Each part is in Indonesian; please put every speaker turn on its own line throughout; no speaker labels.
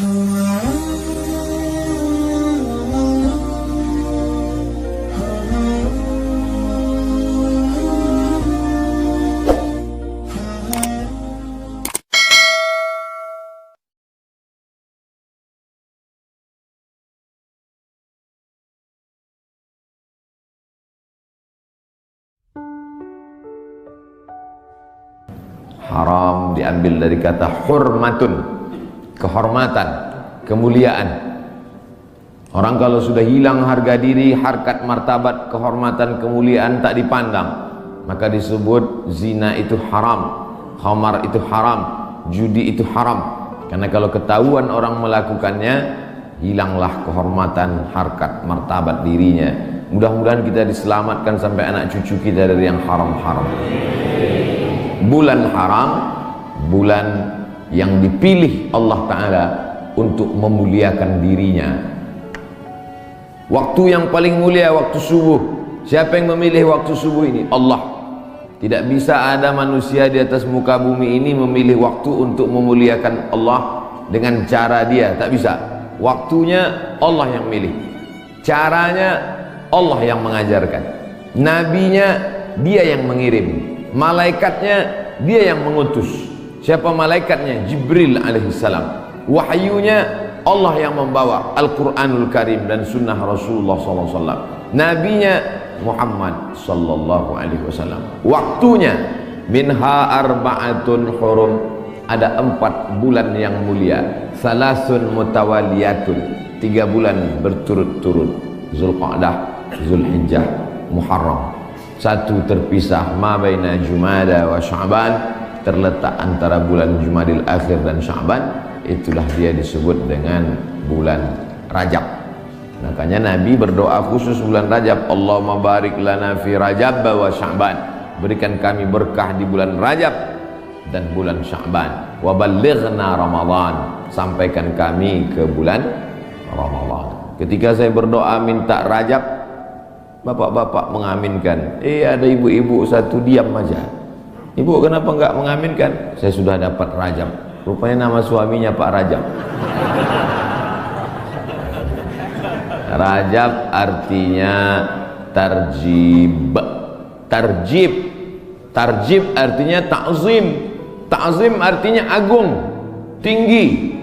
Haram diambil dari kata hurmatun, kehormatan, kemuliaan. Orang kalau sudah hilang harga diri, harkat, martabat, kehormatan, kemuliaan tak dipandang, maka disebut zina itu haram, khamar itu haram, judi itu haram. Karena kalau ketahuan orang melakukannya, hilanglah kehormatan, harkat, martabat dirinya. Mudah-mudahan kita diselamatkan sampai anak cucu kita dari yang haram-haram. Bulan haram, bulan yang dipilih Allah Ta'ala untuk memuliakan dirinya. Waktu yang paling mulia waktu subuh. Siapa yang memilih waktu subuh ini? Allah. Tidak bisa ada manusia di atas muka bumi ini memilih waktu untuk memuliakan Allah dengan cara dia. Tak bisa. Waktunya Allah yang milih, caranya Allah yang mengajarkan, nabinya dia yang mengirim, malaikatnya dia yang mengutus. Siapa malaikatnya? Jibril alaihissalam. Wahyunya Allah yang membawa Al-Quranul Karim dan sunnah Rasulullah SAW. Nabinya Muhammad sallallahu alaihi wasallam. Waktunya minha arba'atun hurum, ada 4 bulan yang mulia. Salasun mutawaliyatun, 3 bulan berturut-turut. Zulqa'dah, Zulhijjah, Muharram. 1 terpisah, ma baina Jumada wa Sya'ban, terletak antara bulan Jumadil Akhir dan Sya'ban. Itulah dia disebut dengan bulan Rajab. Makanya Nabi berdoa khusus bulan Rajab, Allahumma barik lana fi Rajab wa Sya'ban, berikan kami berkah di bulan Rajab dan bulan Sya'ban. Wa ballighna Ramadan, sampaikan kami ke bulan Ramadan. Ketika saya berdoa minta Rajab, bapak-bapak mengaminkan. Ada ibu-ibu satu diam aja. Ibu kenapa enggak mengaminkan? Saya sudah dapat Rajab. Rupanya nama suaminya Pak Rajab. Rajab artinya tarjib. Tarjib. Tarjib artinya ta'zim. Ta'zim artinya agung, tinggi,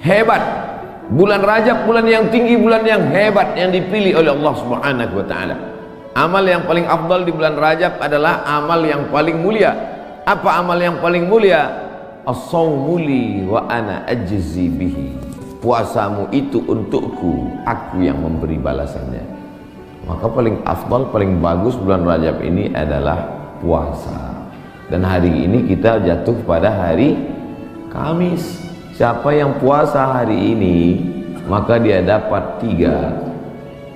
hebat. Bulan Rajab bulan yang tinggi, bulan yang hebat, yang dipilih oleh Allah Subhanahu wa taala. Amal yang paling afdal di bulan Rajab adalah amal yang paling mulia. Apa amal yang paling mulia? As-shaumu li wa ana ajzi bihi. Puasamu itu untukku, aku yang memberi balasannya. Maka paling afdal, paling bagus bulan Rajab ini adalah puasa. Dan hari ini kita jatuh pada hari Kamis. Siapa yang puasa hari ini, maka dia dapat 3.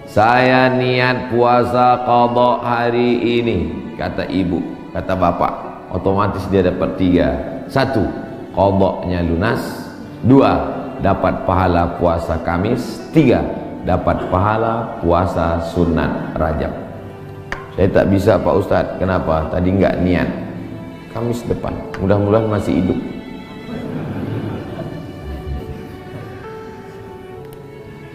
Saya niat puasa qadha hari ini, kata ibu, kata bapak, otomatis dia dapat 3. 1, qadhanya lunas. 2, dapat pahala puasa Kamis. 3, dapat pahala puasa sunat Rajab. Saya tak bisa Pak Ustadz. Kenapa? Tadi enggak niat. Kamis depan, mudah-mudahan masih hidup.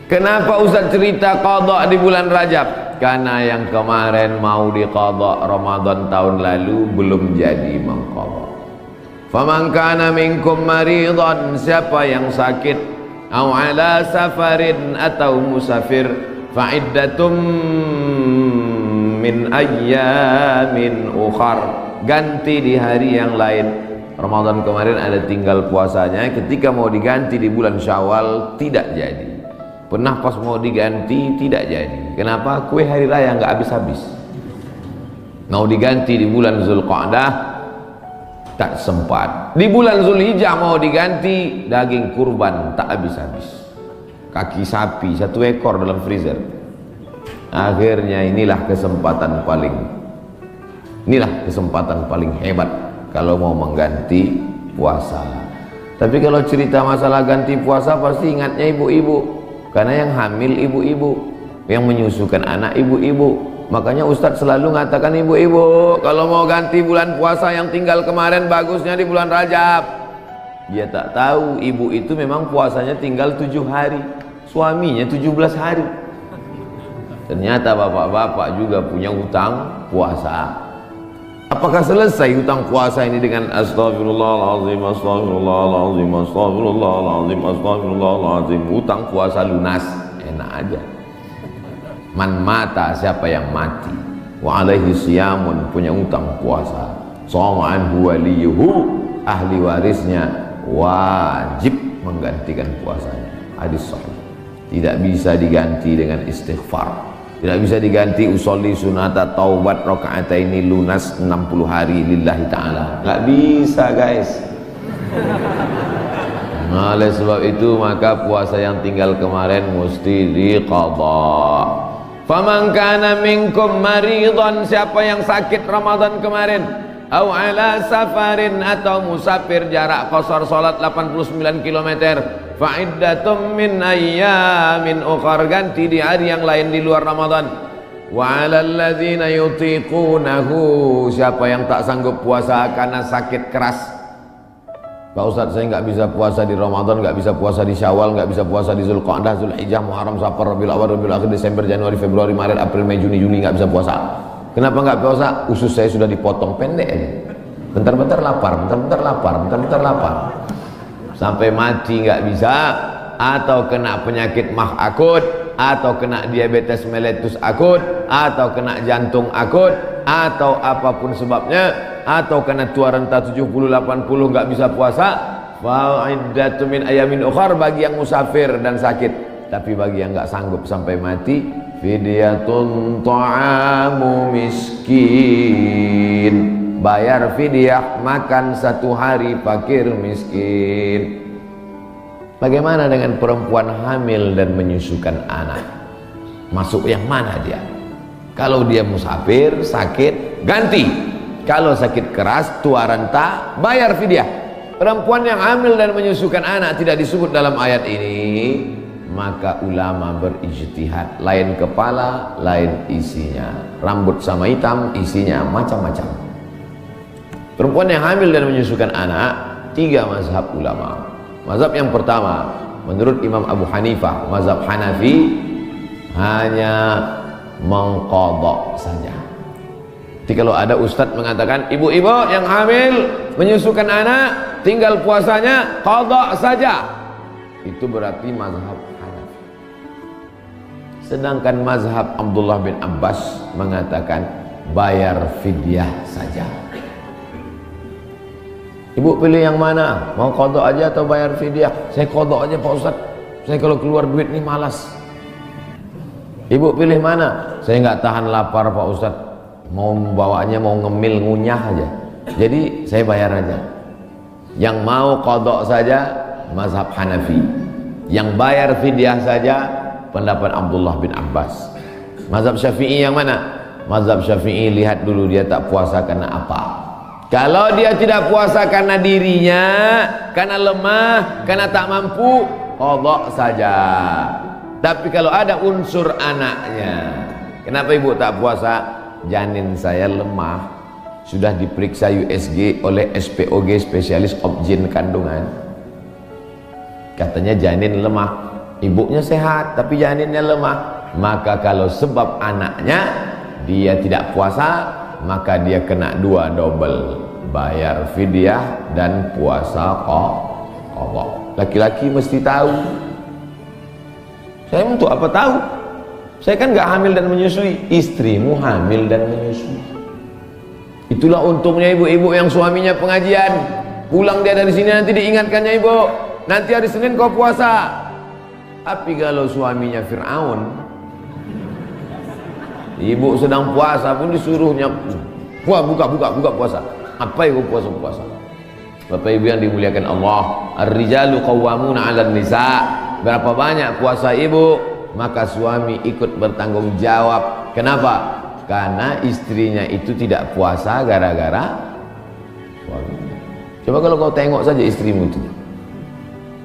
Kenapa Ustaz cerita qadha di bulan Rajab? Karena yang kemarin mau diqadha Ramadan tahun lalu belum jadi mengqadha. Faman kana minkum maridan, siapa yang sakit, au ala safarin atau musafir, fa iddatum min ayyamin ukhar, ganti di hari yang lain. Ramadan kemarin ada tinggal puasanya, ketika mau diganti di bulan Syawal tidak jadi. Pernah pas mau diganti tidak jadi. Kenapa? Kue hari raya nggak habis-habis. Mau diganti di bulan Zulqa'dah tak sempat. Di bulan Zulhijjah mau diganti, daging kurban tak habis-habis. Kaki sapi 1 ekor dalam freezer. Akhirnya inilah kesempatan paling hebat kalau mau mengganti puasa. Tapi kalau cerita masalah ganti puasa pasti ingatnya ibu-ibu. Karena yang hamil ibu-ibu, yang menyusukan anak ibu-ibu. Makanya Ustadz selalu mengatakan ibu-ibu, kalau mau ganti bulan puasa yang tinggal kemarin bagusnya di bulan Rajab. Dia tak tahu ibu itu memang puasanya tinggal 7 hari, suaminya 17 hari. Ternyata bapak-bapak juga punya hutang puasa. Apakah selesai hutang puasa ini dengan astagfirullahaladzim, astagfirullahaladzim, astagfirullahaladzim, astagfirullahaladzim? Hutang puasa lunas, enak aja. Man mata, siapa yang mati, wa alaihi siyamun, punya hutang puasa, shoma anhu waliyuhu, ahli warisnya wajib menggantikan puasanya. Hadis sahih. Tidak bisa diganti dengan istighfar, tidak bisa diganti usolli sunata taubat rakaataini lunas 60 hari lillahi ta'ala. Nggak bisa guys. Nah, oleh sebab itu maka puasa yang tinggal kemarin mesti diqadha. Faman kana minkum maridhan, siapa yang sakit Ramadan kemarin, au ala safarin, atau musafir jarak qasar salat 89 km, fa'iddatum min ayyamin ukhar, ganti di hari yang lain di luar Ramadan. Wa 'alal ladzina yutiqunahu, siapa yang tak sanggup puasa karena sakit keras. Pak Ustadz, saya nggak bisa puasa di Ramadan, nggak bisa puasa di Syawal, nggak bisa puasa di Zulqa'dah, Zulhijjah, Muharram, Safar, Rabiul Awal, Rabiul Akhir, Desember, Januari, Februari, Maret, April, Mei, Juni, Juli, nggak bisa puasa. Kenapa nggak puasa? Usus saya sudah dipotong pendek aja. Bentar-bentar lapar, bentar-bentar lapar, bentar-bentar lapar. Sampai mati nggak bisa, atau kena penyakit mah akut, atau kena diabetes mellitus akut, atau kena jantung akut, atau apapun sebabnya, atau kena tua renta 70-80 nggak bisa puasa, fa'iddatu min ayamin ukhar, bagi yang musafir dan sakit. Tapi bagi yang nggak sanggup sampai mati, fidyatun ta'amu miskin, bayar fidyah makan 1 hari fakir miskin. Bagaimana dengan perempuan hamil dan menyusukan anak? Masuk yang mana dia? Kalau dia musafir, sakit, ganti. Kalau sakit keras, tua renta, bayar fidyah. Perempuan yang hamil dan menyusukan anak tidak disebut dalam ayat ini, maka ulama berijtihad, lain kepala, lain isinya. Rambut sama hitam, isinya macam-macam. Perempuan yang hamil dan menyusukan anak, 3 mazhab ulama. Mazhab yang pertama, menurut Imam Abu Hanifah, mazhab Hanafi, hanya mengqadha saja. Jadi kalau ada ustadz mengatakan ibu-ibu yang hamil menyusukan anak tinggal puasanya qadha saja, itu berarti mazhab Hanafi. Sedangkan mazhab Abdullah bin Abbas mengatakan bayar fidyah saja. Ibu pilih yang mana? Mau qadha aja atau bayar fidyah? Saya qadha aja Pak Ustadz, saya kalau keluar duit nih malas. Ibu pilih mana? Saya nggak tahan lapar Pak Ustadz, mau bawanya mau ngemil ngunyah aja, jadi saya bayar aja. Yang mau qadha saja mazhab Hanafi, yang bayar fidyah saja pendapat Abdullah bin Abbas. Mazhab Syafi'i yang mana? Mazhab Syafi'i lihat dulu dia tak puasa karena apa. Kalau dia tidak puasa karena dirinya, karena lemah, karena tak mampu, qadha saja. Tapi kalau ada unsur anaknya, kenapa ibu tak puasa? Janin saya lemah, sudah diperiksa USG oleh SPOG, spesialis objin kandungan, katanya janin lemah. Ibunya sehat tapi janinnya lemah. Maka kalau sebab anaknya dia tidak puasa, maka dia kena 2 double, bayar fidyah dan puasa qadha. Laki-laki mesti tahu. Saya untuk apa tahu? Saya kan nggak hamil dan menyusui, istrimu hamil dan menyusui. Itulah untungnya ibu-ibu yang suaminya pengajian, pulang dia dari sini nanti diingatkannya, ibu nanti hari Senin kau puasa. Tapi kalau suaminya Fir'aun, ibu sedang puasa pun disuruhnya buka puasa. Apa itu puasa? Bapak ibu yang dimuliakan Allah, ar-rijalu qawwamuna 'alan nisa. Berapa banyak puasa ibu, maka suami ikut bertanggung jawab. Kenapa? Karena istrinya itu tidak puasa gara-gara suami. Coba kalau kau tengok saja istrimu itu.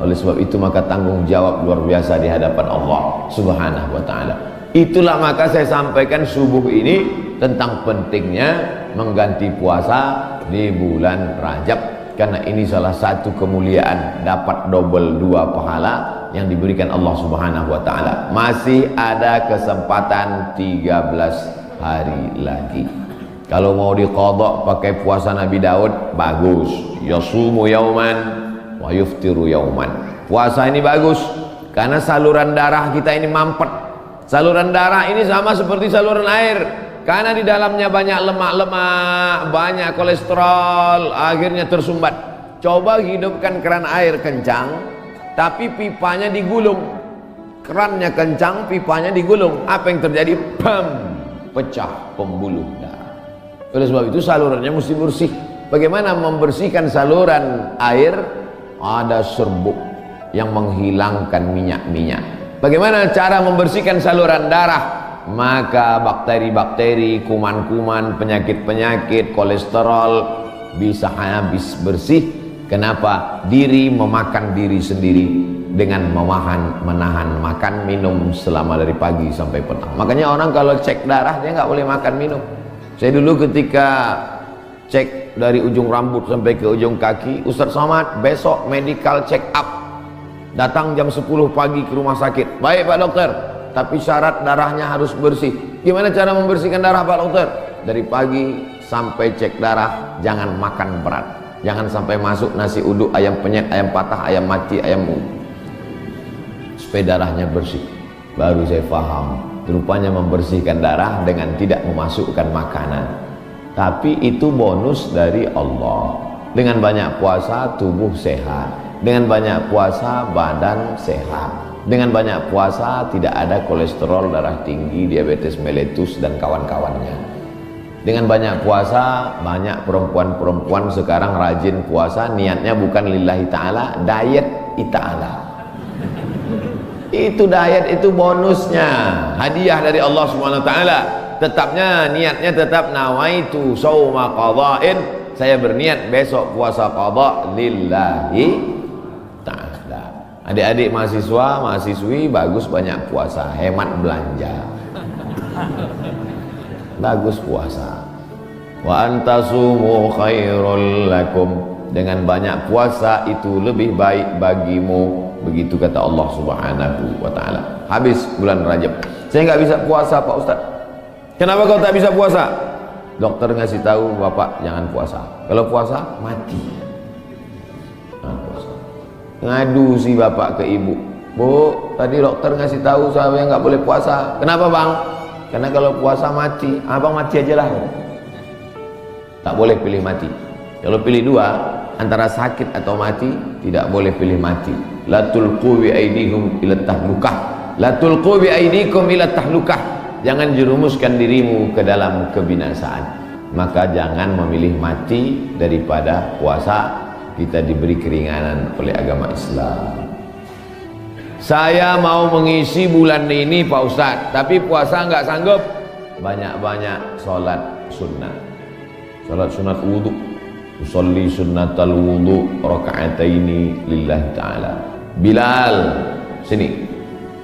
Oleh sebab itu maka tanggung jawab luar biasa di hadapan Allah Subhanahu wa ta'ala. Itulah maka saya sampaikan subuh ini tentang pentingnya mengganti puasa di bulan Rajab. karena ini salah satu kemuliaan, dapat double 2 pahala yang diberikan Allah Subhanahu wa taala. Masih ada kesempatan 13 hari lagi. Kalau mau diqadha pakai puasa Nabi Daud, bagus. Yasumu yauman wa yuftiru yauman. Puasa ini bagus karena saluran darah kita ini mampet. Saluran darah ini sama seperti saluran air, karena di dalamnya banyak lemak-lemak, banyak kolesterol, akhirnya tersumbat. Coba hidupkan keran air kencang, tapi pipanya digulung. Kerannya kencang, pipanya digulung. Apa yang terjadi? Bam! Pecah pembuluh darah. Oleh sebab itu salurannya mesti bersih. Bagaimana membersihkan saluran air? Ada serbuk yang menghilangkan minyak-minyak. Bagaimana cara membersihkan saluran darah? Maka bakteri-bakteri, kuman-kuman, penyakit-penyakit, kolesterol bisa habis bersih. Kenapa? Diri memakan diri sendiri dengan menahan makan minum selama dari pagi sampai petang. Makanya orang kalau cek darah dia nggak boleh makan minum. Saya dulu ketika cek dari ujung rambut sampai ke ujung kaki, Ustaz Somad besok medical check up, datang jam 10 pagi ke rumah sakit. Baik Pak Dokter, tapi syarat darahnya harus bersih. Gimana cara membersihkan darah Pak Dokter? Dari pagi sampai cek darah jangan makan berat, jangan sampai masuk nasi uduk, ayam penyet, ayam patah, ayam mati, ayam supaya darahnya bersih. Baru saya paham, rupanya membersihkan darah dengan tidak memasukkan makanan. Tapi itu bonus dari Allah. Dengan banyak puasa tubuh sehat, dengan banyak puasa badan sehat, dengan banyak puasa tidak ada kolesterol darah tinggi, diabetes mellitus dan kawan-kawannya. Dengan banyak puasa, banyak perempuan-perempuan sekarang rajin puasa, niatnya bukan lillahi ta'ala, diet ta'ala. Itu diet, itu bonusnya, hadiah dari Allah Subhanahu wa taala. Tetapnya niatnya tetap nawaitu shauma qadha'in, saya berniat besok puasa qadha lillahi ta'ala. Adik-adik mahasiswa, mahasiswi bagus banyak puasa, hemat belanja. Bagus puasa. Wa antasumu khairul lakum, dengan banyak puasa itu lebih baik bagimu, begitu kata Allah Subhanahu wa taala. Habis bulan Rajab, saya nggak bisa puasa Pak Ustaz. Kenapa kau tak bisa puasa? Dokter ngasih tahu Bapak jangan puasa, kalau puasa mati. Jangan puasa. Ngadu si bapak ke ibu, Bu, tadi dokter ngasih tahu saya nggak boleh puasa. Kenapa Bang? Karena kalau puasa mati. Abang mati aja lah. Tak boleh pilih mati. Kalau pilih dua, antara sakit atau mati, tidak boleh pilih mati. La tulqu bi aidikum ila tahlukah. La tulqu bi aidikum ila tahlukah. Jangan jerumuskan dirimu ke dalam kebinasaan. Maka jangan memilih mati daripada puasa. Kita diberi keringanan oleh agama Islam. Saya mau mengisi bulan ini Pak Ustadz, tapi puasa nggak sanggup. Banyak-banyak sholat sunnah. Sholat sunat wudhu. Usolli sunnatal wudhu raka'ataini lillahi ta'ala. Bilal, sini.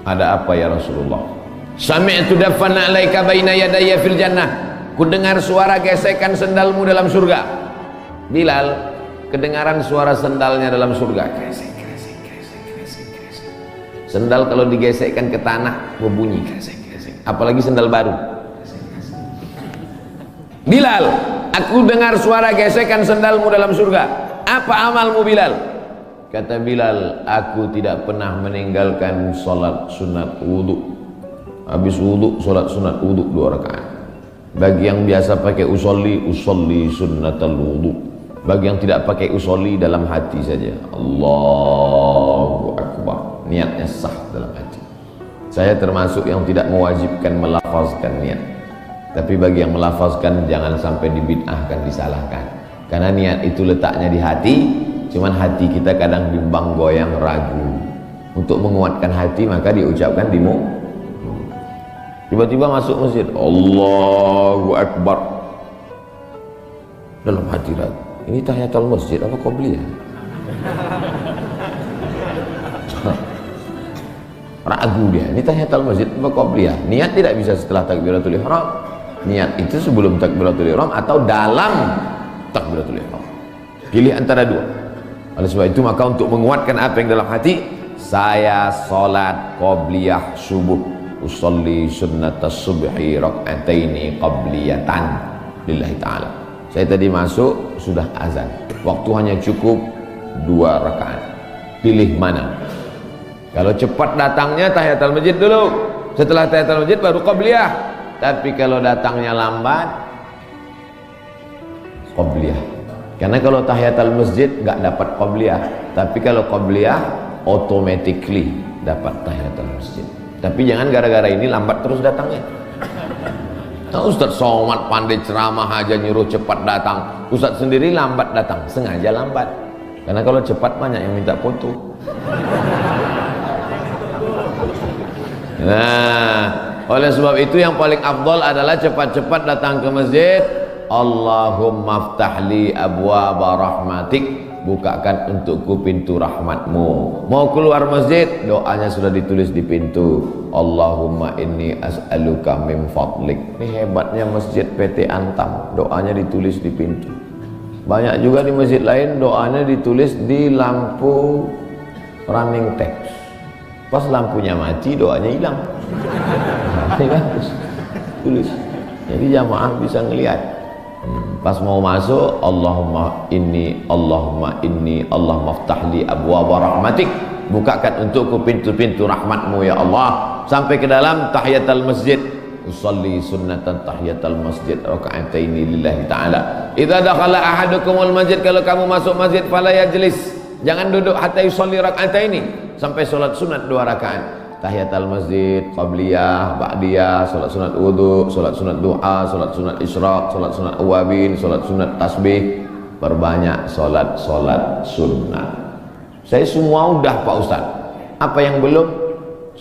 Ada apa ya Rasulullah? Sami'tu daffan alaika baina yadayya fil jannah. Ku dengar suara gesekan sendalmu dalam surga. Bilal, kedengaran suara sendalnya dalam surga. Gesek, gesek, gesek, gesek, gesek. Sendal kalau digesekkan ke tanah berbunyi. Gesek, gesek. Apalagi sendal baru. Gesek, gesek. Bilal, aku dengar suara gesekan sendalmu dalam surga. Apa amalmu Bilal? Kata Bilal, aku tidak pernah meninggalkan sholat sunat wudhu. Habis wudhu, sholat sunat wudhu 2 rakaat. Bagi yang biasa pakai usolli, usolli sunnatal wudhu. Bagi yang tidak pakai usolli, dalam hati saja. Allahu Akbar. Niatnya sah dalam hati. Saya termasuk yang tidak mewajibkan melafazkan niat. Tapi bagi yang melafazkan, jangan sampai dibid'ahkan, disalahkan. Karena niat itu letaknya di hati. Cuman hati kita kadang bimbang, goyang, ragu. Untuk menguatkan hati, maka diucapkan di mulut. Tiba-tiba masuk masjid, Allahu Akbar. Dalam hati ragu, ini tahiyatul masjid apa qobliyah? Ragu dia, ini tahiyatul masjid apa qobliyah? Niat tidak bisa setelah takbiratul ihram. Niat itu sebelum takbiratul ihram atau dalam takbiratul ihram. Pilih antara dua. Oleh sebab itu maka untuk menguatkan apa yang dalam hati, saya salat qabliyah subuh, usolli sunnatas subhi rak'ataini qabliyatan lillahi ta'ala. Saya tadi masuk sudah azan, waktu hanya cukup 2 rakaat. Pilih mana? Kalau cepat datangnya tahiyatul masjid dulu, setelah tahiyatul masjid baru qabliyah. Tapi kalau datangnya lambat, qabliyah. Karena kalau tahiyatul masjid nggak dapat qabliyah, tapi kalau qabliyah automatically dapat tahiyatul masjid. Tapi jangan gara-gara ini lambat terus datangnya. Nah, Ustaz Somad pandai ceramah aja nyuruh cepat datang, Ustaz sendiri lambat datang, sengaja lambat. Karena kalau cepat banyak yang minta foto. Nah, oleh sebab itu yang paling afdal adalah cepat-cepat datang ke masjid. Allahumma ftahli abwaaba rahmatik, bukakan untukku pintu rahmatmu. Mau keluar masjid, doanya sudah ditulis di pintu. Allahumma inni as'aluka min fadlik. Ini hebatnya masjid PT Antam, doanya ditulis di pintu. Banyak juga di masjid lain doanya ditulis di lampu running text. Pas lampunya mati doanya hilang. Ini kan tulis. Jadi jamaah bisa ngelihat. Pas mau masuk, Allahumma inni Allahumma ftahli abwaaba rahmatik, bukakan untukku pintu-pintu rahmatmu ya Allah. Sampai ke dalam tahiyatul masjid, usolli sunnatan tahiyatul masjid raka'ataini lillahi ta'ala. Idza dakhala ahadukumul masjid, kalau kamu masuk masjid fala yajlis, jangan duduk hatta yusolli raka'ataini, sampai sholat sunat 2 rakaat. Tahiyatul masjid, qabliyah, ba'diyah, salat sunat wudu, salat sunat duha, salat sunat isyraq, salat sunat awabin, salat sunat tasbih. Perbanyak salat sunat. Saya semua udah Pak Ustaz. Apa yang belum?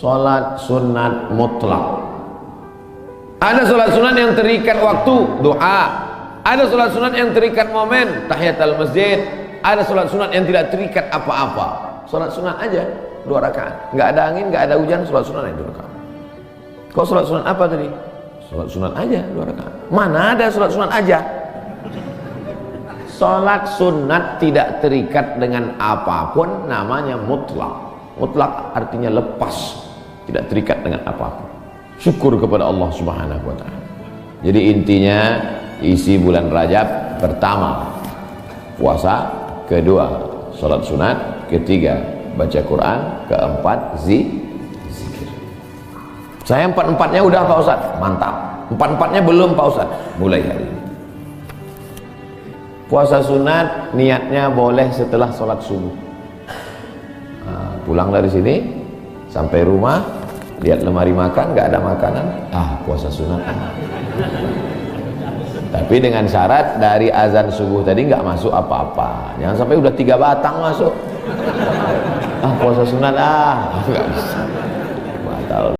Salat sunat mutlak. Ada salat sunat yang terikat waktu, duha. Ada salat sunat yang terikat momen, tahiyatul masjid. Ada salat sunat yang tidak terikat apa-apa. Salat sunat aja 2 rakaat, nggak ada angin, nggak ada hujan, sholat sunat aja 2 rakaat. Kau sholat sunat apa tadi? Sholat sunat aja 2 rakaat. Mana ada sholat sunat aja? Sholat sunat tidak terikat dengan apapun, namanya mutlak. Mutlak artinya lepas, tidak terikat dengan apapun. Syukur kepada Allah Subhanahu wa ta'ala. Jadi intinya isi bulan Rajab, pertama puasa, kedua sholat sunat, ketiga baca Quran, keempat zikir. Saya 4-4-nya udah Pak Ustaz, mantap. 4-4-nya belum Pak Ustaz, mulai hari ini. Puasa sunat niatnya boleh setelah sholat subuh. Nah, pulang dari sini sampai rumah, lihat lemari makan, nggak ada makanan, puasa sunat. Tapi dengan syarat dari azan subuh tadi nggak masuk apa-apa. Jangan sampai udah 3 batang masuk. Puasa sunat nggak bisa, batal.